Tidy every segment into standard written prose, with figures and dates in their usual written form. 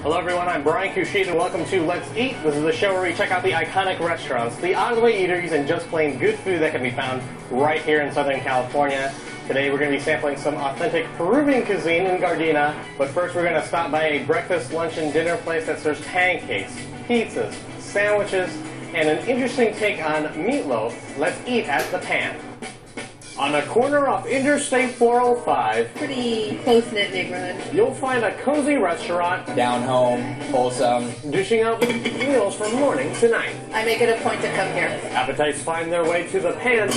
Hello everyone, I'm Brian Kushid and welcome to Let's Eat. This is the show where we check out the iconic restaurants, the out-of-the-way eateries, and just plain good food that can be found right here in Southern California. Today we're going to be sampling some authentic Peruvian cuisine in Gardena, but first we're going to stop by a breakfast, lunch, and dinner place that serves pancakes, pizzas, sandwiches, and an interesting take on meatloaf. Let's eat at the Pan. On the corner of Interstate 405, pretty close-knit neighborhood, you'll find a cozy restaurant, down home, wholesome, dishing out meals from morning to night. I make it a point to come here. Appetites find their way to the Pan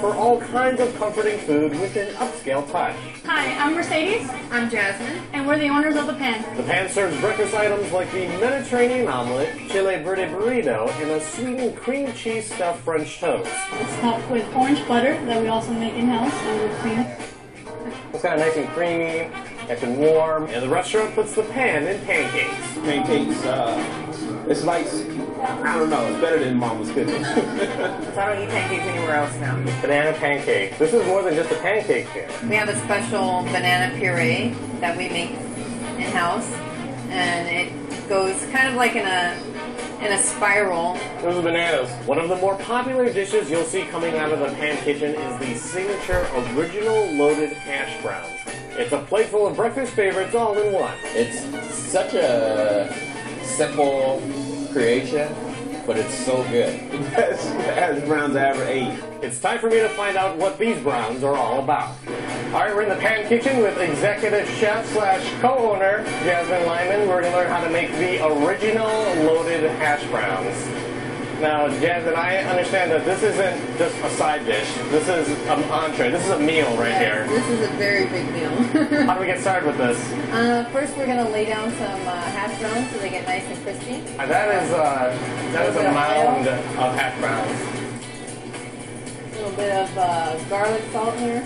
for all kinds of comforting food with an upscale touch. Hi, I'm Mercedes. I'm Jasmine. And we're the owners of the Pan. The Pan serves breakfast items like the Mediterranean omelet, chile verde burrito, and a sweetened cream cheese stuffed French toast. It's topped with orange butter that we also make in-house and with cream. It's kind of nice and creamy, nice and warm, and the restaurant puts the Pan in pancakes. pancakes. It's like, I don't know, it's better than Mama's cooking. So I don't eat pancakes anywhere else now. Banana pancake. This is more than just a pancake here. We have a special banana puree that we make in-house, and it goes kind of like in a spiral. Those are bananas. One of the more popular dishes you'll see coming out of the Pan kitchen is the signature original loaded hash browns. It's a plate full of breakfast favorites all in one. It's such a simple creation, but it's so good. Best hash browns I ever ate. It's time for me to find out what these browns are all about. Alright, we're in the Pan kitchen with executive chef slash co-owner Jasmine Lyman. We're going to learn how to make the original loaded hash browns. Now, Jasmine, I understand that this isn't just a side dish. This is an entree. This is a meal right here. This is a very big meal. How do we get started with this? First, we're going to lay down some hash browns so they get nice and crispy. That is a mound of hash browns. A little bit of garlic salt here.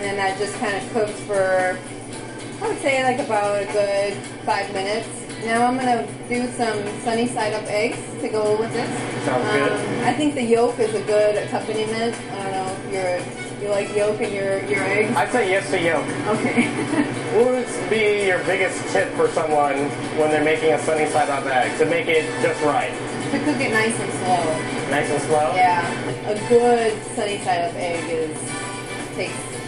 And that just kind of cooks for, I would say, like about a good 5 minutes. Now I'm going to do some sunny side up eggs to go with this. Sounds good. I think the yolk is a good accompaniment. I don't know if you like yolk in your eggs. I'd say yes to yolk. Okay. What would be your biggest tip for someone when they're making a sunny side up egg to make it just right? To cook it nice and slow. Nice and slow? Yeah. A good sunny side up egg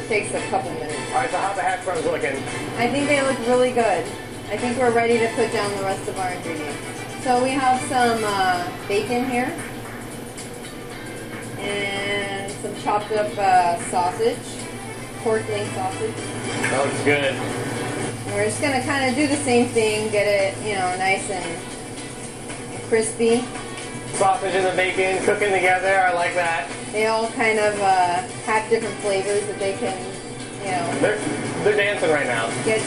takes a couple minutes. Alright, so how's the hash browns looking? I think they look really good. I think we're ready to put down the rest of our ingredients. So we have some bacon here and some chopped up sausage, pork leg sausage. That looks good. And we're just going to kind of do the same thing, get it, nice and crispy. Sausage and the bacon cooking together, I like that. They all kind of have different flavors that they can, They're dancing right now. get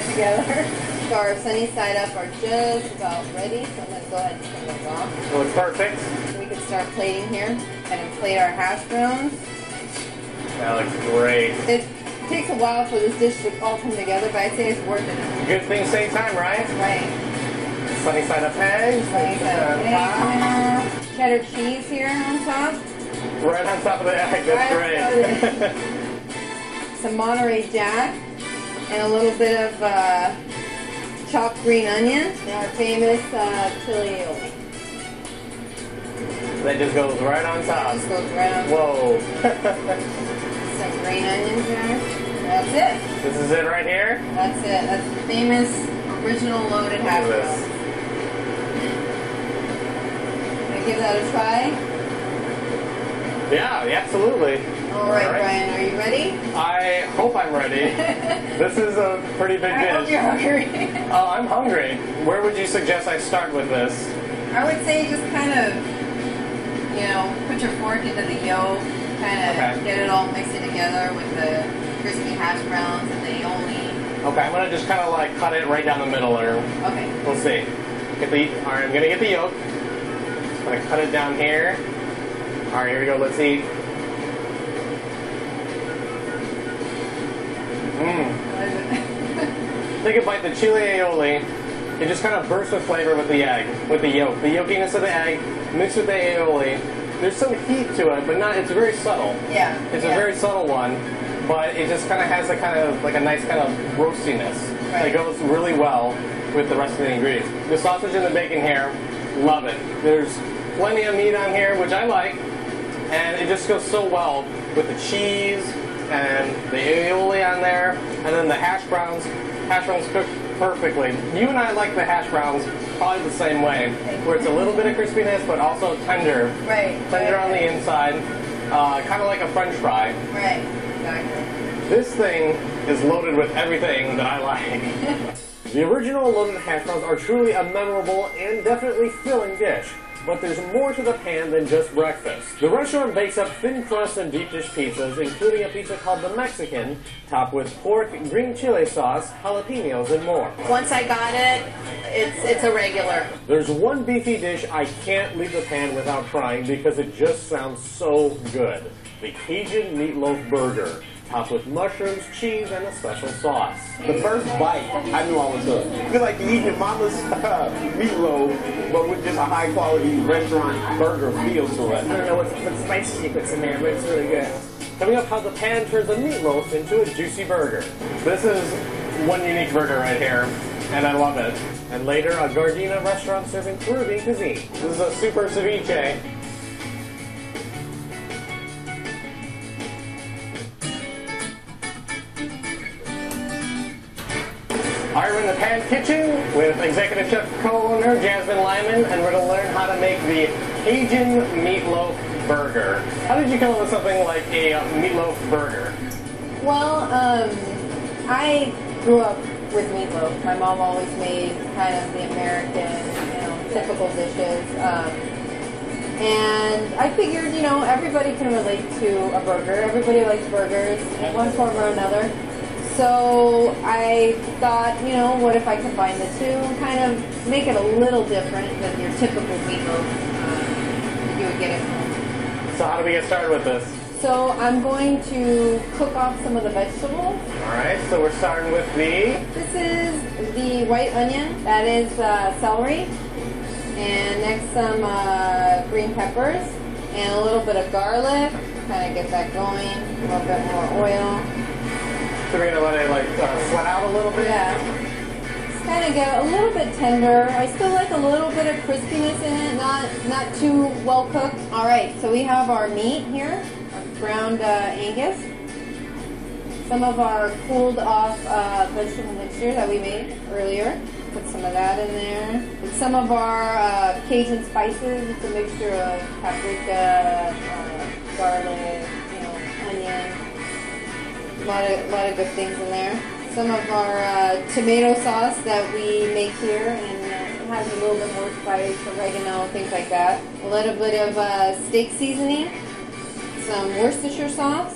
together. So our sunny side up are just about ready, so I'm going to go ahead and turn those off. It looks perfect. So we can start plating here, and plate our hash browns. That looks great. It takes a while for this dish to all come together, but I'd say it's worth it. Good thing, same time, right? Right. Sunny side up eggs. Sunny side up eggs. Cheddar cheese here on top. Right on top of the egg, that's great. Some Monterey Jack, and a little bit of chopped green onion, and our famous chili aioli. That just goes right on top. Just goes right on. Whoa. Some green onions there. That's it. This is it right here? That's it. That's the famous original loaded hash Look at browns. this. Gonna give that a try? Yeah, absolutely. All right, Brian, are you ready? I hope I'm ready. This is a pretty big I hope dish. you're hungry. Oh, I'm hungry. Where would you suggest I start with this? I would say just kind of, put your fork into the yolk, kind of get it all mixed together with the crispy hash browns and the aioli. Okay, I'm going to just kind of like cut it right down the middle, or Okay. we'll see. Alright, I'm going to get the yolk. I'm going to cut it down here. Alright, here we go. Let's eat. Take a bite. The chile aioli, it just kind of bursts with flavor with the egg, with the yolk. The yolkiness of the egg mixed with the aioli. There's some heat to it, but not. It's very subtle. Yeah. It's a very subtle one. but it just kind of has a nice kind of roastiness. Right. It goes really well with the rest of the ingredients. The sausage and the bacon here, love it. There's plenty of meat on here, which I like, and it just goes so well with the cheese and the aioli on there, and then the hash browns. Hash browns cook perfectly. You and I like the hash browns probably the same way, where it's a little bit of crispiness, but also tender. Right. Tender on the inside, kind of like a French fry. Right. Exactly. This thing is loaded with everything that I like. The original loaded hash browns are truly a memorable and definitely filling dish. But there's more to the pan than just breakfast. The restaurant bakes up thin crust and deep dish pizzas, including a pizza called the Mexican, topped with pork, green chili sauce, jalapenos, and more. Once I got it, it's a regular. There's one beefy dish I can't leave the pan without trying because it just sounds so good. The Cajun meatloaf burger, topped with mushrooms, cheese, and a special sauce. The first bite, I knew I was hooked. I feel like you eat your mama's meatloaf, but with just a high quality restaurant burger feel to it. I don't know what spices she puts in there, but it's really good. Coming up, how the pan turns a meatloaf into a juicy burger. This is one unique burger right here, and I love it. And later, a Gardena restaurant serving Peruvian cuisine. This is a super ceviche. Alright, we're in the Pan Kitchen with Executive Chef co-owner Jasmine Lyman, and we're going to learn how to make the Cajun meatloaf burger. How did you come up with something like a meatloaf burger? Well, I grew up with meatloaf. My mom always made kind of the American, typical dishes. And I figured, everybody can relate to a burger. Everybody likes burgers in one form or another. So I thought, what if I combine the two and kind of make it a little different than your typical meatloaf that you would get at home. So how do we get started with this? So I'm going to cook off some of the vegetables. Alright, so we're starting with the... This is the white onion. That is celery. And next some green peppers. And a little bit of garlic. Kind of get that going. A little bit more oil. So we're going to let it sweat out a little bit? Yeah. Just kind of get a little bit tender. I still like a little bit of crispiness in it, not too well cooked. All right, so we have our meat here, our ground Angus. Some of our cooled off vegetable mixture that we made earlier. Put some of that in there. With some of our Cajun spices. It's a mixture of paprika, garlic, onion. A lot of good things in there. Some of our tomato sauce that we make here, and it has a little bit more spice, oregano, things like that. A little bit of steak seasoning, some Worcestershire sauce,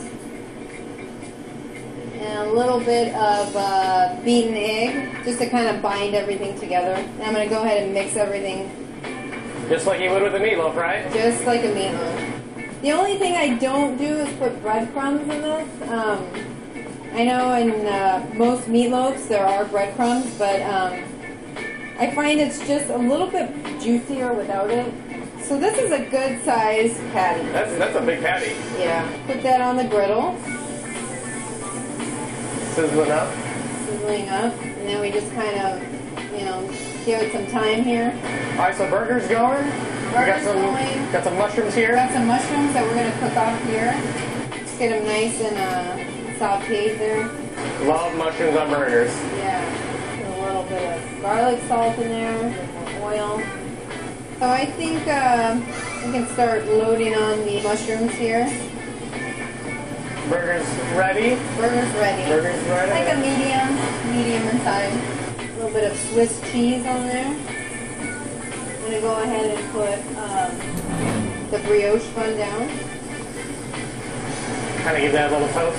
and a little bit of beaten egg, just to kind of bind everything together. And I'm going to go ahead and mix everything. Just like you would with a meatloaf, right? Just like a meatloaf. The only thing I don't do is put breadcrumbs in this. I know in most meatloafs there are breadcrumbs, but I find it's just a little bit juicier without it. So this is a good size patty. That's a big patty. Yeah. Put that on the griddle. Sizzling up. Sizzling up. And then we just kind of, give it some time here. Alright, so burger's going. Burger's going. Got some mushrooms here. Got some mushrooms that we're going to cook off here. Just get them nice and sauteed there. Love mushrooms on burgers. Yeah. Put a little bit of garlic salt in there, a little more oil. So I think we can start loading on the mushrooms here. Burger's ready. Burger's ready. Burger's ready. Like a medium inside. A little bit of Swiss cheese on there. I'm going to go ahead and put the brioche bun down. Kind of give that a little toast.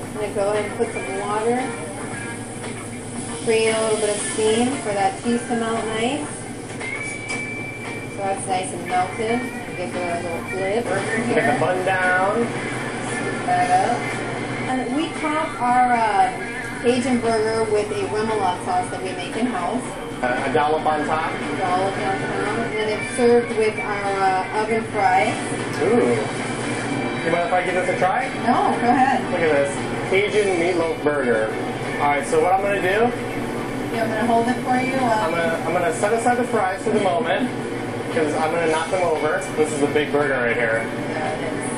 I'm going to go ahead and put some water. Create a little bit of steam for that cheese to melt nice. So that's nice and melted. And give it a little flip. Get the bun down. Scoop that up. And we top our Cajun burger with a remoulade sauce that we make in-house. A dollop on top. Dollop on top. And then it's served with our oven fry. Ooh. You mind if I give this a try? No, go ahead. Look at this. Cajun meatloaf burger. Alright, so what I'm going to do, Yeah, I'm going to hold it for you. I'm gonna set aside the fries for the moment, because I'm going to knock them over. This is a big burger right here. Yeah, it is.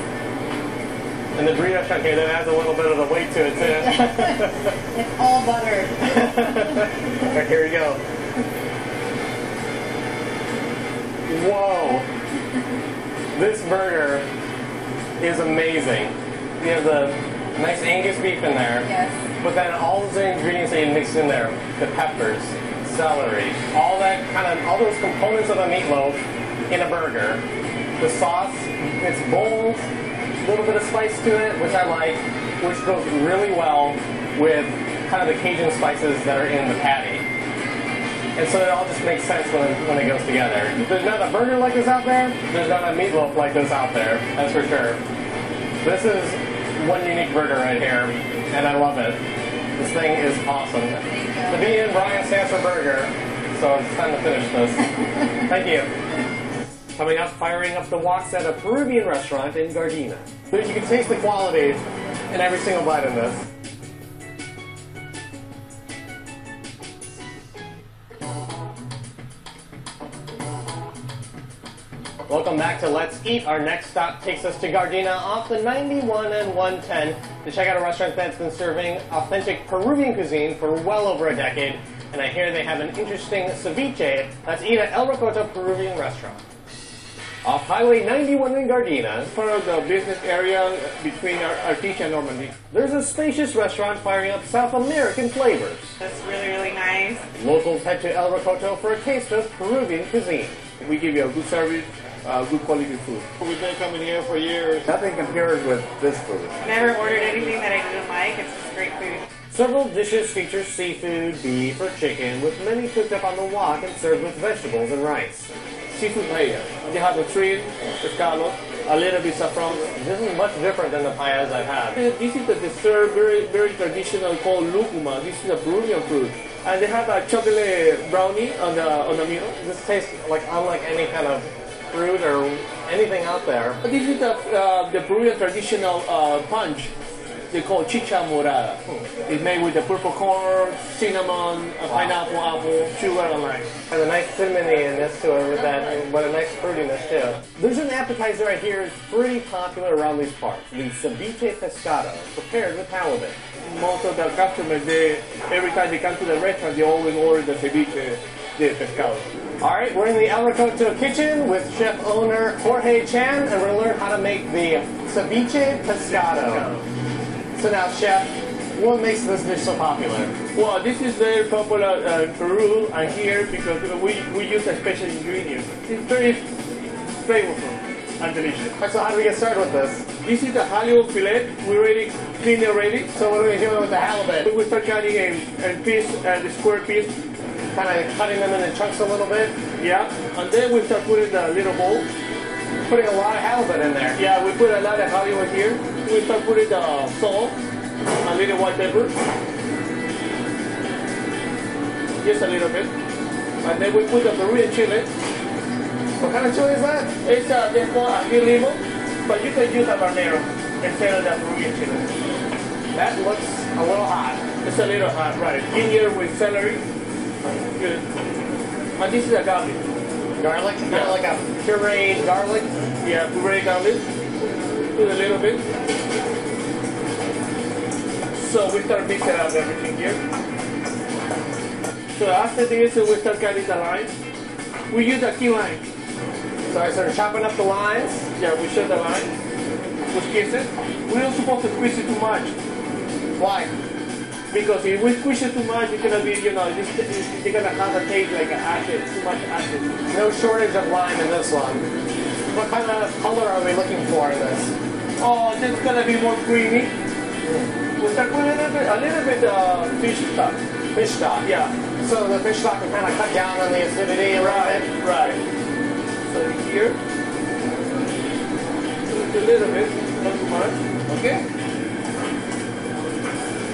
And the burrito chunk here, that adds a little bit of the weight to it too. It's all buttered. Alright, here we go. Whoa! This burger is amazing. You have the nice Angus beef in there. Yes. But then all those ingredients that you mix in there, the peppers, celery, all those components of a meatloaf in a burger. The sauce, it's bold, a little bit of spice to it, which I like, which goes really well with kind of the Cajun spices that are in the patty. And so it all just makes sense when it goes together. There's not a burger like this out there, there's not a meatloaf like this out there, that's for sure. This is one unique burger right here, and I love it. This thing is awesome. The B in Brian stands for burger, so it's time to finish this. Thank you. Coming up, firing up the woks at a Peruvian restaurant in Gardena. You can taste the quality in every single bite in this. Welcome back to Let's Eat. Our next stop takes us to Gardena off the 91 and 110 to check out a restaurant that's been serving authentic Peruvian cuisine for well over a decade. And I hear they have an interesting ceviche. Let's eat at El Rocoto Peruvian restaurant. Off Highway 91 in Gardena, Part of the business area between Artesia and Normandy. there's a spacious restaurant firing up South American flavors. That's really, really nice. Locals head to El Rocoto for a taste of Peruvian cuisine. We give you a good service, good quality food. We've been coming here for years. Nothing compares with this food. Never ordered anything that I didn't like. It's just great food. Several dishes feature seafood, beef, or chicken, with many cooked up on the wok and served with vegetables and rice. Seafood paella. They have the shrimp, escallops, a little bit saffron. This is much different than the paellas I've had. This is the dessert, very, very traditional, called lucuma. This is a Peruvian fruit. And they have a chocolate brownie on the middle. This tastes like unlike any kind of fruit or anything out there. This is the Peruvian traditional punch. They call chicha morada. It's made with the purple corn, cinnamon, pineapple, apple, sugar, and lime. Has a nice cinnamony-ness to it with that, but a nice fruitiness too. There's an appetizer I hear is pretty popular around these parts. The ceviche pescado, prepared with halibut. Most of the customers, every time they come to the restaurant, they always order the ceviche de pescado. Alright, we're in the El Rocoto kitchen with chef owner Jorge Chan, and we're going to learn how to make the ceviche pescado. So now, chef, what makes this dish so popular? Well, this is very popular in Peru and here because we use a special ingredient. It's very flavorful and delicious. Alright, so how do we get started with this? This is the halibut fillet. We already cleaned it already. So what are we doing with the halibut? We start cutting in piece, the square piece. Kind of cutting them into chunks a little bit? Yeah, and then we start putting the little bowl. Putting a lot of halibut in there. Yeah, we put a lot of halibut here. We start putting the salt, a little white pepper, just a little bit, and then we put the Peruvian chili. What kind of chili is that? It's they call ají limo, but you can use a habanero instead of the Peruvian chili. That looks a little hot. It's a little hot, right? Ginger with celery, good. And this is a garlic. Garlic? Kind of like a pureed garlic? Yeah, pureed garlic. Put a little bit. So we start mixing up everything here. So after this, we start cutting the lines. We use a key line. So I started chopping up the lines. Yeah, we shut the line. We squeeze it. We're not supposed to squeeze it too much. Why? Because if we squeeze it too much, it's gonna be, you're gonna have a taste like acid, too much acid. No shortage of lime in this one. What kind of color are we looking for in this? Oh, this is gonna be more creamy. We start putting a little bit fish stock. Fish stock? Yeah. So the fish stock can kind of cut down on the acidity a little bit? Right. So here, a little bit, not too much. Okay.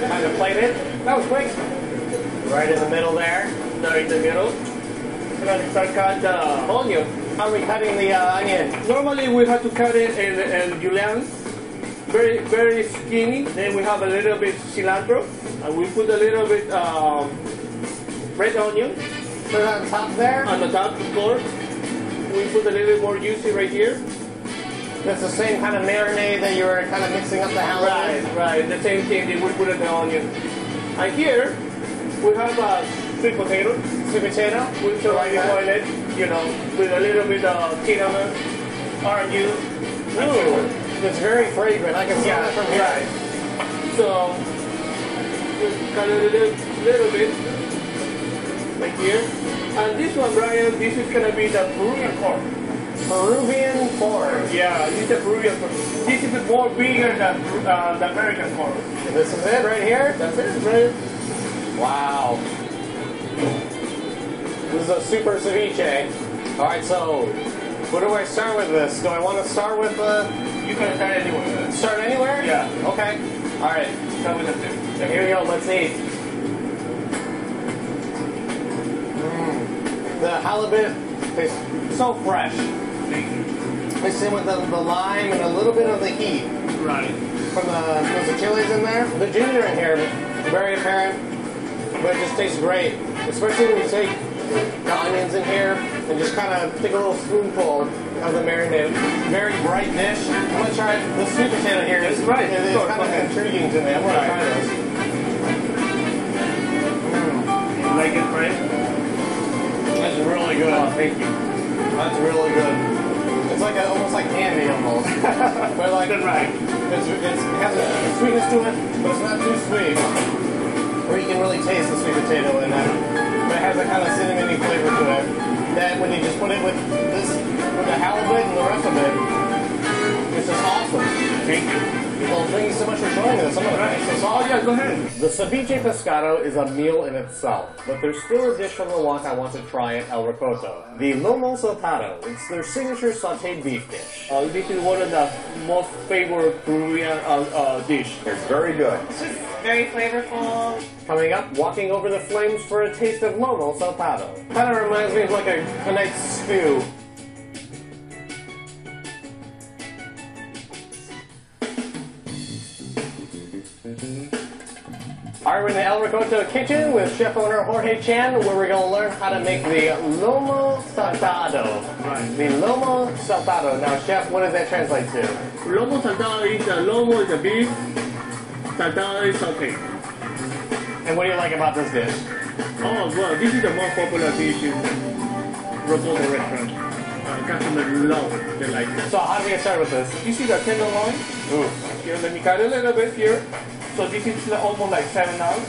Kind of plate it. That was quick. Right in the middle there. Now in the middle. We're gonna start cutting the onion. How are we cutting the onion? Normally we have to cut it in julienne, very skinny. Then we have a little bit cilantro, and we put a little bit red onion. Put it on top there. On the top, of course. We put a little bit more juicy right here. That's the same kind of marinade that you were kind of mixing up the halibut. Right. The same thing that we put in the onion. And here we have a sweet potato. Sweet potato. We already boil it, you know, with a little bit of cinnamon, orange juice. Ooh, it's very fragrant. I can smell it from here. Right. So just cut it a little bit right here. And this one, Brian, this is gonna be the Peruvian corn. Peruvian corn. Yeah, this is the Peruvian corn. This is more bigger than the American corn. And this is it right here? That's it, right? Wow. This is a super ceviche. All right, so where do I start with this? Do I want to start with You can start anywhere. Start anywhere? Yeah. Okay. All right. Start with the tip. So here we go. Let's eat. The halibut tastes so fresh. Mixed in with the lime and a little bit of the heat Right. from the chilies in there. The ginger in here, very apparent, but it just tastes great. Especially when you take the onions in here and just kind of take a little spoonful of the marinade. Very bright dish. I'm gonna try the sweet potato here. It's right. It's Go kind of ahead. intriguing to me. I'm gonna try this. You like it, right? That's really good. Oh, thank you. That's really good. It's like almost like candy almost. But like Right. it has a sweetness to it, but it's not too sweet. Where you can really taste the sweet potato in that. But it has a kind of cinnamony flavor to it. That when you just put it with the halibut and the rest of it, it's just awesome. Thank you. Well, thank you so much for showing me this. I'm gonna finish this Oh, off. yeah, go ahead. The ceviche pescado is a meal in itself, but there's still a dish from the wok I want to try at El Rocoto. The lomo saltado. It's their signature sautéed beef dish. This is one of the most favorite Peruvian dish. It's very good. It's just very flavorful. Coming up, walking over the flames for a taste of lomo saltado. Kind of reminds me of like a nice stew. All right, we're in the El Rocoto kitchen with chef owner Jorge Chan, where we're going to learn how to make the lomo saltado. Right. The lomo saltado. Now, chef, what does that translate to? Lomo saltado is the lomo is the beef, saltado is sauté. And what do you like about this dish? Oh, well, this is the most popular dish in Rocoto restaurant. Customers love it. They like it. So how do we get started with this? This is the tenderloin. Ooh. Here, let me cut it a little bit here. So this is almost like 7 ounces.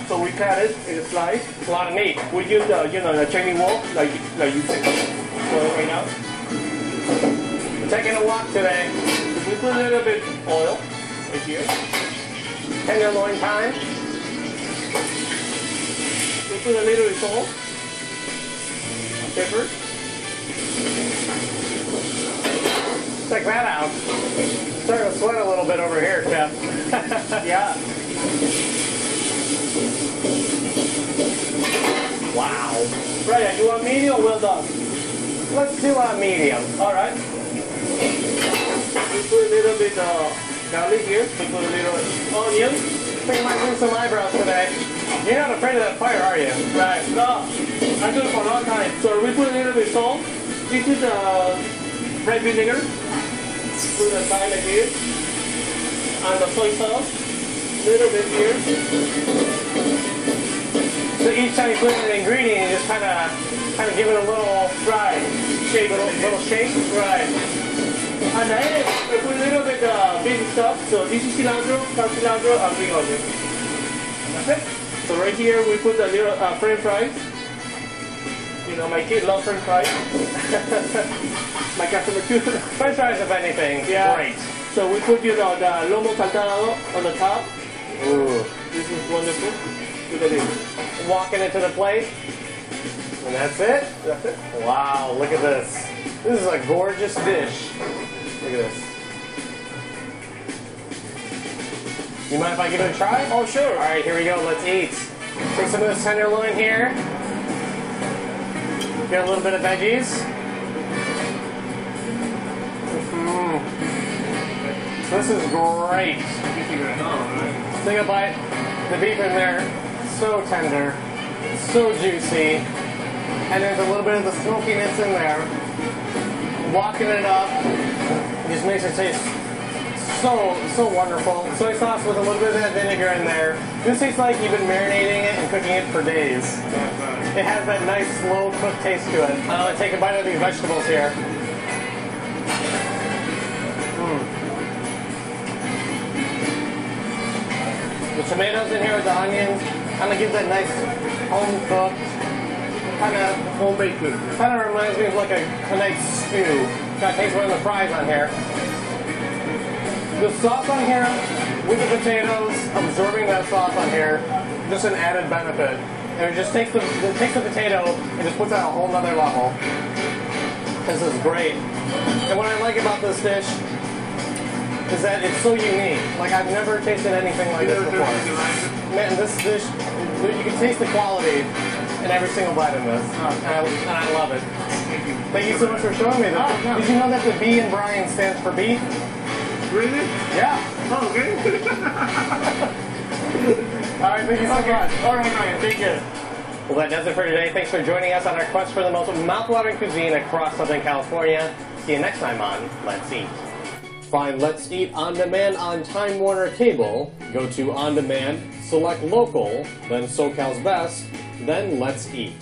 So we cut it in a slice. It's a lot of meat. We use the the Chinese wok like you said. So right now, We're taking a walk today. we put a little bit oil right here. Tenderloin time. We put a little bit salt, pepper. Check that out. Starting to sweat a little bit over here, chef. Yeah. Wow. Brian, you want medium or well done? Let's do a medium. All right. We put a little bit garlic here. We put a little onion. I think I might lose some eyebrows today. You're not afraid of that fire, are you? Right. No, I do it for a long time. So we put a little bit salt. This is red vinegar. Put the thyme here. And the soy sauce. Little bit here. So each time you put in an ingredient, you just kind of give it a little Right. Shake little shake. Right. And then we put a little bit basic stuff. So this is cilantro, cut cilantro, and green onion. And that's it. So right here we put a little French fries. You know, my kids love French fries. My customer too. French fries, if anything, Yeah. great. So we put the lomo saltado on the top. Ooh. This is wonderful. Look at this. Walking into the plate. And that's it? That's it. Wow, look at this. This is a gorgeous dish. Look at this. You mind if I give it a try? Oh, sure. All right, here we go. Let's eat. Take some of this tenderloin here. Get a little bit of veggies. This is great. Take a bite. The beef in there, so tender, so juicy, and there's a little bit of the smokiness in there. Walking it up just makes it taste so wonderful. Soy sauce with a little bit of that vinegar in there. This tastes like you've been marinating it and cooking it for days. It has that nice slow cooked taste to it. I'm gonna take a bite of these vegetables here. The tomatoes in here with the onions kind of gives that nice home cooked kind of Homemade food. kind of reminds me of like a nice stew. Got to taste one of the fries on here. The sauce on here with the potatoes, absorbing that sauce on here, just an added benefit. And it just takes the potato and just puts it at a whole nother level. This is great. And what I like about this dish is that it's so unique. Like I've never tasted anything like this before. Man, this dish, you can taste the quality in every single bite in this, and I love it. Thank you so much for showing me this. Did you know that the B in Brian stands for beef? Really? Yeah. Oh, okay. All right, thank you so much. All right, Ryan. Take care. Well, that does it for today. Thanks for joining us on our quest for the most mouth-watering cuisine across Southern California. See you next time on Let's Eat. Find Let's Eat On Demand on Time Warner Cable. Go to On Demand, select Local, then SoCal's Best, then Let's Eat.